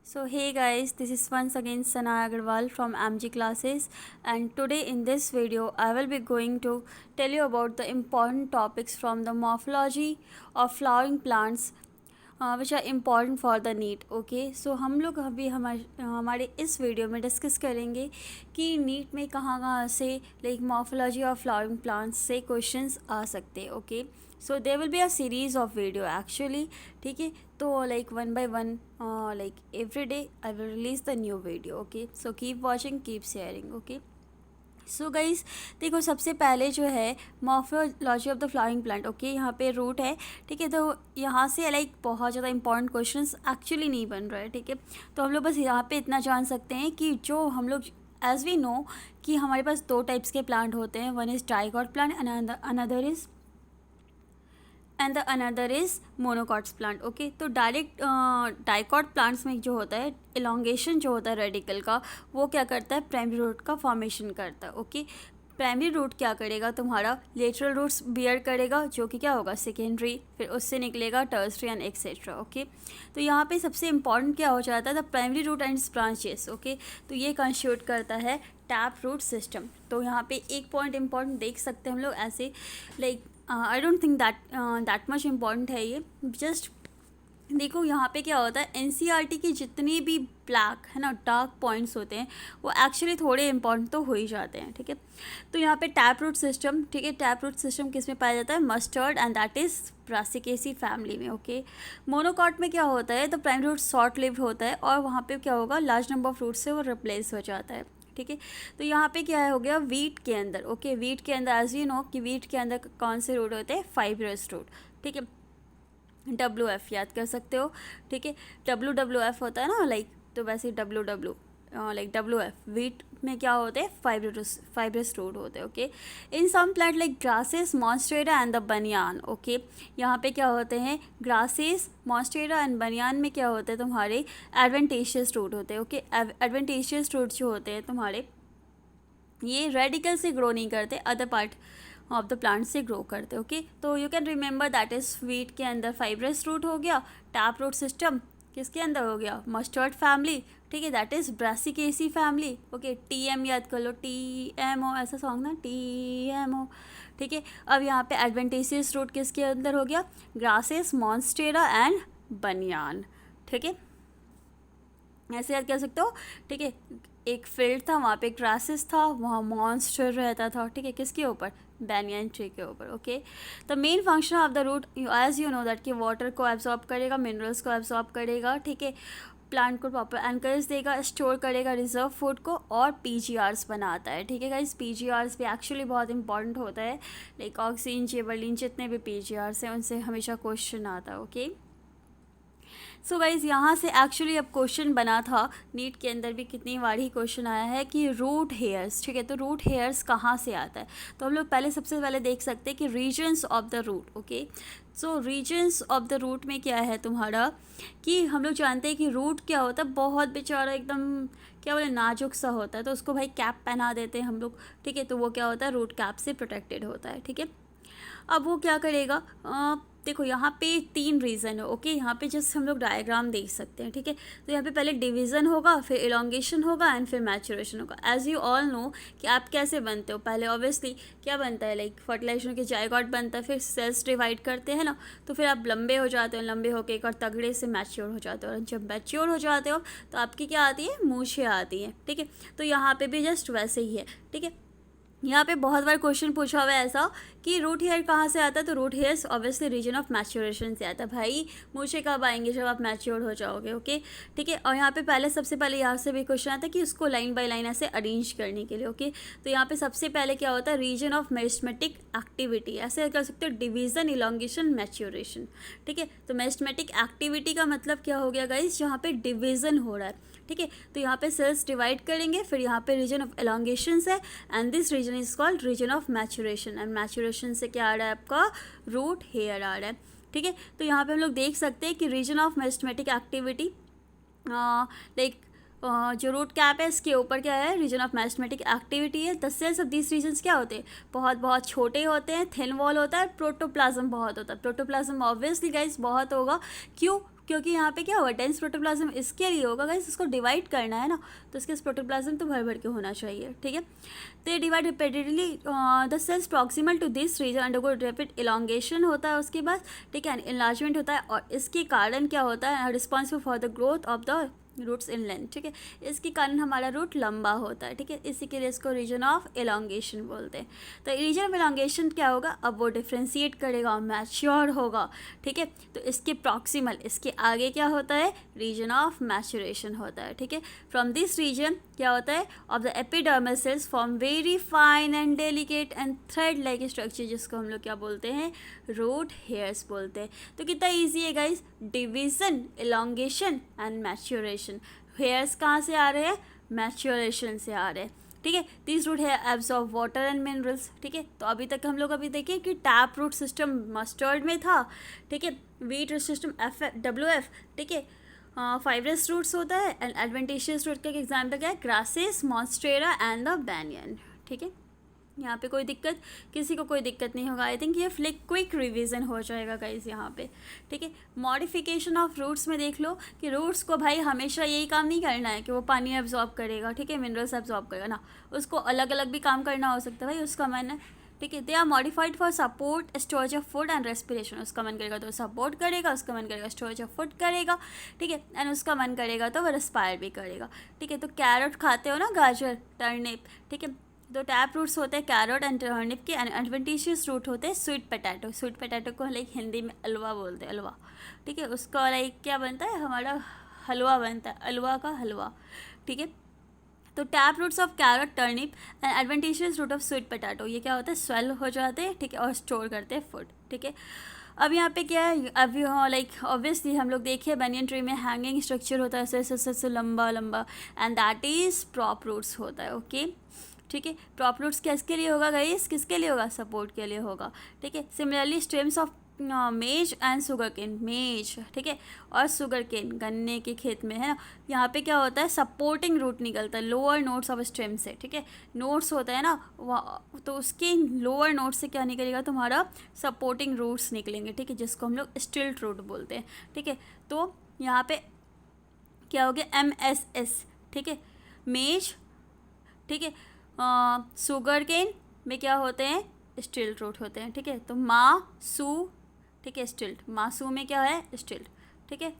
So hey guys, this is once again Sana Agarwal from MG classes, and today in this video I will be going to tell you about the important topics from the morphology of flowering plants which are important for the NEET. Okay, so हम लोग अभी हमारे इस video में discuss करेंगे कि NEET में कहाँ कहाँ से like morphology of flowering plants से क्वेश्चंस आ सकते हैं। Okay, so there will be a series of video actually. ठीक है, तो like one by one like every day I will release the new video. Okay, so keep watching, keep sharing. Okay, so guys देखो, सबसे पहले जो है morphology of the flowering plant. Okay, यहाँ पे रूट है। ठीक है, तो यहाँ से लाइक बहुत ज़्यादा इंपॉर्टेंट क्वेश्चंस एक्चुअली नहीं बन रहा है। ठीक है, तो हम लोग बस यहाँ पे इतना जान सकते हैं कि जो हम लोग एज वी नो कि हमारे पास दो टाइप्स के प्लांट होते हैं, one is dicot plant and the another is monocots plant. Okay, तो डायरेक्ट डाइकॉट प्लांट्स में जो होता है इलोंगेशन जो होता है रेडिकल का, वो क्या करता है, प्राइमरी रूट का फॉर्मेशन करता है। ओके, प्राइमरी रूट क्या करेगा, तुम्हारा लेटरल रूट्स बियर करेगा, जो कि क्या होगा, सेकेंडरी, फिर उससे निकलेगा टर्सरी एंड एक्सेट्रा। ओके, तो यहाँ पे सबसे इंपॉर्टेंट क्या हो जाता है, the primary root and branches. Okay, तो ये कंस्टिट्यूट करता है टैप रूट सिस्टम। तो यहाँ पे एक पॉइंट इंपॉर्टेंट देख सकते हैं हम लोग ऐसे, like I don't think that much important है ये। जस्ट देखो यहाँ पे क्या होता है, एनसीईआरटी की जितनी भी ब्लैक है ना डार्क पॉइंट्स होते हैं वो एक्चुअली थोड़े इंपॉर्टेंट तो हो ही जाते हैं। ठीक है, तो यहाँ पे टैप रूट सिस्टम, ठीक है, टैप रूट सिस्टम किस में पाया जाता है, mustard and that is Brassicaceae family में। ओके, मोनोकॉट में क्या होता है, तो प्राइमरी रूट शॉर्ट लिव्ड होता है और वहाँ पे क्या होगा, लार्ज नंबर ऑफ रूट से वो रिप्लेस हो जाता है। ठीक है, तो यहाँ पे क्या हो गया, वीट के अंदर। ओके, वीट के अंदर एज यू नो कि वीट के अंदर कौन से रूट होते हैं, फाइब्रस रूट। ठीक है, WF याद कर सकते हो। ठीक है, WWF होता है ना लाइक, तो वैसे WW लाइक WF वीट में क्या होते हैं, फाइब्रस रूट होते हैं। Okay, in some plant like grasses, monstera and the banyan. Okay, यहाँ पे क्या होते हैं, ग्रासेस, मॉन्स्टेरा एंड बनियान में क्या होते हैं, तुम्हारे एडवेंटेशियस रूट होते हैं। ओके, एडवेंटेशियस रूट जो होते हैं तुम्हारे, ये रेडिकल से ग्रो नहीं करते, other part of the plant से ग्रो करते। ओके, तो you can remember that is wheat के अंदर फाइब्रस रूट हो गया, टैप रूट सिस्टम किसके अंदर हो गया, मस्टर्ड फैमिली। ठीक है, that is Brassicaceae family. Okay, TM याद कर लो, TMO ऐसा सॉन्ग ना, TMO। ठीक है, अब यहाँ पे एडवेंटेशियस रूट किसके अंदर हो गया, ग्रासेस, मॉन्स्टेरा एंड बनियान। ठीक है, ऐसे याद कर सकते हो। ठीक है, एक फील्ड था, वहाँ पे ग्रासेस था, वहाँ मॉन्स्टर रहता था। ठीक है, किसके ऊपर, बैनियन ट्री के ऊपर। Okay, the main function of the root as you know that कि वाटर को एब्जॉर्ब करेगा, मिनरल्स को एब्जॉर्ब करेगा। ठीक है, प्लांट को प्रॉपर एनकरेज देगा, स्टोर करेगा रिजर्व फूड को, और PGRs बनाता है। ठीक है गाइस, PGRs भी एक्चुअली बहुत इंपॉर्टेंट होता है, लाइक ऑक्सीजन, जेबरलिन, जितने भी PGRs हैं उनसे हमेशा क्वेश्चन आता है। ओके, सो गाइज यहाँ से एक्चुअली अब क्वेश्चन बना था, नीट के अंदर भी कितनी बार ही क्वेश्चन आया है कि रूट हेयर्स। ठीक है, तो रूट हेयर्स कहाँ से आता है, तो हम लोग पहले सबसे पहले देख सकते हैं कि regions of the root. Okay, so regions of the root में क्या है तुम्हारा, कि हम लोग जानते हैं कि रूट क्या होता है, बहुत बेचारा एकदम क्या बोले नाजुक सा होता है, तो उसको भाई कैप पहना देते हैं हम लोग। ठीक है, तो वो क्या होता है, रूट कैप से प्रोटेक्टेड होता है। ठीक है, अब वो क्या करेगा, देखो यहाँ पे 3 रीज़न है। ओके, यहाँ पे जस्ट हम लोग डायग्राम देख सकते हैं। ठीक है, तो यहाँ पे पहले डिवीज़न होगा, फिर इलोंगेशन होगा एंड फिर मैचुरेशन होगा। एज यू ऑल नो कि आप कैसे बनते हो, पहले ऑब्वियसली क्या बनता है, लाइक फर्टिलाइजेशन के जायगॉट बनता है, फिर सेल्स डिवाइड करते हैं ना, तो फिर आप लंबे हो जाते हो, लंबे होकर एक और तगड़े से मैच्योर हो जाते हो, और जब मैच्योर हो जाते हो तो आपकी क्या आती है, मूछें आती हैं। ठीक है, तो यहाँ पे भी जस्ट वैसे ही है। ठीक है, यहाँ पे बहुत बार क्वेश्चन पूछा हुआ है ऐसा कि रूट हेयर कहाँ से आता है, तो root hairs obviously region of maturation से आता है। भाई मूछें कब आएंगे, जब आप मैच्योर हो जाओगे। ओके, ठीक है, और यहाँ पे पहले सबसे पहले यहाँ से भी क्वेश्चन आता है कि उसको लाइन बाय लाइन ऐसे अरेंज करने के लिए। ओके, तो यहाँ पे सबसे पहले क्या होता है, रीजन ऑफ मेरिस्टेमेटिक एक्टिविटी, ऐसे कर सकते हो, डिवीजन, इलोंगेशन, मैच्योरेशन। ठीक है, तो मेरिस्टेमेटिक एक्टिविटी का मतलब क्या हो गया गाइस, जहाँ पे डिवीजन हो रहा है। ठीक है, तो यहाँ पे सेल्स डिवाइड करेंगे, फिर यहाँ पे रीजन ऑफ एलोंगेशन है, and this region is called region of maturation, and maturation से क्या आ रहा है, आपका रूट हेयर आ रहा है। ठीक है, तो यहाँ पे हम लोग देख सकते हैं कि region of meristematic activity, like जो रूट कैप है इसके ऊपर क्या है, रीजन ऑफ मेरिस्टेमेटिक एक्टिविटी है। The cells of this regions क्या होते हैं, बहुत बहुत छोटे होते हैं, थिन वॉल होता है, प्रोटोप्लाज्म बहुत होता है। प्रोटोप्लाज्म ऑब्वियसली गाइस बहुत होगा, क्यों, क्योंकि यहाँ पे क्या होगा, डेंस प्रोटोप्लाज्म इसके लिए होगा गाइस, इसको डिवाइड करना है ना, तो इसके प्रोटोप्लाज्म तो भर भर के होना चाहिए, ठीक है। तो ये divide repeatedly the cells proximal to this region undergo rapid elongation होता है उसके बाद, ठीक है, इनलार्जमेंट होता है, और इसके कारण क्या होता है, responsible for the growth of the roots in length, ठीक है, इसके कारण हमारा रूट लंबा होता है, ठीक है, इसी के लिए इसको रीजन ऑफ एलोंगेशन बोलते हैं। तो रीजन ऑफ एलोंगेशन क्या होगा, अब वो डिफ्रेंशिएट करेगा, मैच्योर होगा, ठीक है, तो इसके प्रॉक्सिमल, इसके आगे क्या होता है, रीजन ऑफ मैचुरेशन होता है, ठीक है। फ्रॉम दिस रीजन क्या होता है, of the epidermal cells form very fine and delicate and thread like structure, जिसको हम लोग क्या बोलते हैं, रूट हेयर्स बोलते हैं। तो कितना ईजी है guys, division, elongation and maturation. Hairs कहाँ से आ रहे हैं, मैच्योरेशन से आ रहे हैं, ठीक है। दिस रूट है एब्जॉर्ब वाटर एंड मिनरल्स, ठीक है। तो अभी तक हम लोग अभी देखिए कि टैप रूट सिस्टम मस्टर्ड में था, ठीक है, वीट रूट सिस्टम WF, ठीक है, फाइब्रस रूट्स होता है, एंड एडवेंटिशियस रूट का एग्जाम्पल क्या है, grasses, monstera and the banyan, ठीक है। यहाँ पे कोई दिक्कत, किसी को कोई दिक्कत नहीं होगा। आई थिंक ये क्विक रिवीजन हो जाएगा गाइज यहाँ पे, ठीक है। मॉडिफिकेशन ऑफ रूट्स में देख लो कि रूट्स को भाई हमेशा यही काम नहीं करना है कि वो पानी एब्जॉर्ब करेगा, ठीक है, मिनरल्स एब्जॉर्ब करेगा ना, उसको अलग अलग भी काम करना हो सकता है भाई, उसका मन है, ठीक है। They are modified for support storage of food and respiration, उसका मन करेगा तो सपोर्ट करेगा, उसका मन करेगा स्टोरेज ऑफ फूड करेगा, ठीक है, एंड उसका मन करेगा तो वो रेस्पायर भी करेगा, ठीक है। तो कैरेट खाते हो ना, गाजर, टर्निप, ठीक है, तो टैप रूट्स होते हैं कैरेट एंड टर्निप के, एंड एडवेंटिशियस रूट होते हैं स्वीट पोटैटो। स्वीट पोटैटो को लाइक हिंदी में अलवा बोलते हैं, अलवा, ठीक है, उसका लाइक क्या बनता है, हमारा हलवा बनता है, अलवा का हलवा, ठीक है। तो tap roots of carrot, turnip and adventitious root of sweet potato, ये क्या होता है, स्वेल हो जाते हैं, ठीक है, और स्टोर करते हैं फूड, ठीक है। अब यहाँ पे क्या है, अब लाइक ऑब्वियसली हम लोग देखिए बनियन ट्री में हैंगिंग स्ट्रक्चर होता है, ऐसे लंबा लंबा, and that is prop roots होता है, ओके, ठीक है। प्रॉप रूट्स किसके लिए होगा गाइस, किसके लिए होगा, सपोर्ट के लिए होगा, ठीक है। Similarly stems of maize and sugar cane, maize, ठीक है, और शुगर केन गन्ने के खेत में है ना, यहाँ पे क्या होता है, सपोर्टिंग रूट निकलता है लोअर नोट्स ऑफ स्टेम से, ठीक है, नोट्स होता है ना तो उसके लोअर नोट से क्या निकलेगा, तुम्हारा सपोर्टिंग रूट्स निकलेंगे, ठीक है, जिसको हम लोग स्टिल्ट रूट बोलते हैं, ठीक है। तो यहाँ पे क्या हो गया, MSS, ठीक है, मेज, ठीक है, शुगर केन में क्या होते हैं, स्टिल्ट रूट होते हैं, ठीक है। तो मासू, ठीक है, स्टिल्ट, मासू में क्या है, स्टिल्ट, ठीक है।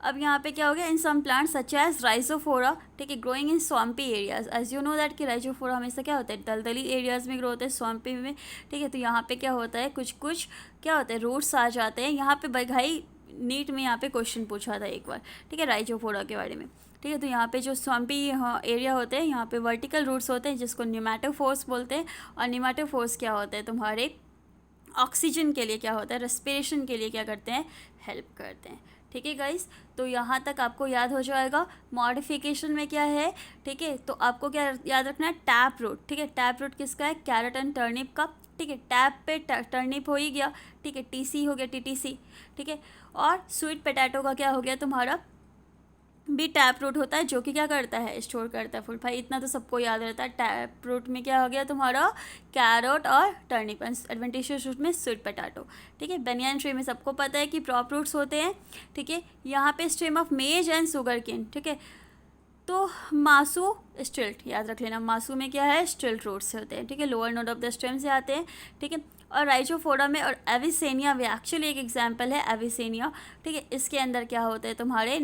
अब यहाँ पे क्या हो गया, in some plants such as Rhizophora, ठीक है, growing in swampy areas, as you know that कि राइजोफोरा हमेशा क्या होता है, दलदली एरियाज में ग्रो होता है, स्वाम्पी में, ठीक है। तो यहाँ पे क्या होता है, कुछ कुछ क्या होता है, रूट्स आ जाते हैं यहाँ पे भाई, नीट में यहाँ पे क्वेश्चन पूछा था एक बार, ठीक है, राइजोफोरा के बारे में, ठीक है। तो यहाँ पे जो स्वाम्पी एरिया होते हैं, यहाँ पे वर्टिकल रूट्स होते हैं जिसको न्यूमेटोफोर्स बोलते हैं, और न्यूमेटोफोर्स क्या होते हैं, तुम्हारे ऑक्सीजन के लिए क्या होता है, रेस्पिरेशन के लिए क्या करते हैं, हेल्प करते हैं, ठीक है गाइस। तो यहाँ तक आपको याद हो जाएगा। मॉडिफिकेशन में क्या है, ठीक है, तो आपको क्या याद रखना है, टैप रूट, ठीक है, टैप रूट किसका है, कैरेट एंड टर्निप का, ठीक है, टैप पे टर्निप हो ही गया, ठीक है, TC हो गया, TTC, ठीक है। और स्वीट पोटैटो का क्या हो गया, तुम्हारा भी टैप रूट होता है, जो कि क्या करता है, स्टोर करता है फूड, भाई इतना तो सबको याद रहता है। टैप रूट में क्या हो गया तुम्हारा, कैरेट और टर्निप, एडवेंटिशियस रूट में स्वीट पोटैटो, ठीक है। बनियन ट्री में सबको पता है कि प्रॉप रूट्स होते हैं, ठीक है। यहाँ पे stem of maize and sugar cane, ठीक है। तो मासू, स्टिल्ट, याद रख लेना, मासू में क्या है, स्टिल्ट रूट से होते हैं, ठीक है, lower node of the stem से आते हैं, ठीक है। और राइजोफोरा में, और एविसेनिया में एक्चुअली एक एग्जाम्पल है एविसेनिया, ठीक है, इसके अंदर क्या होते हैं तुम्हारे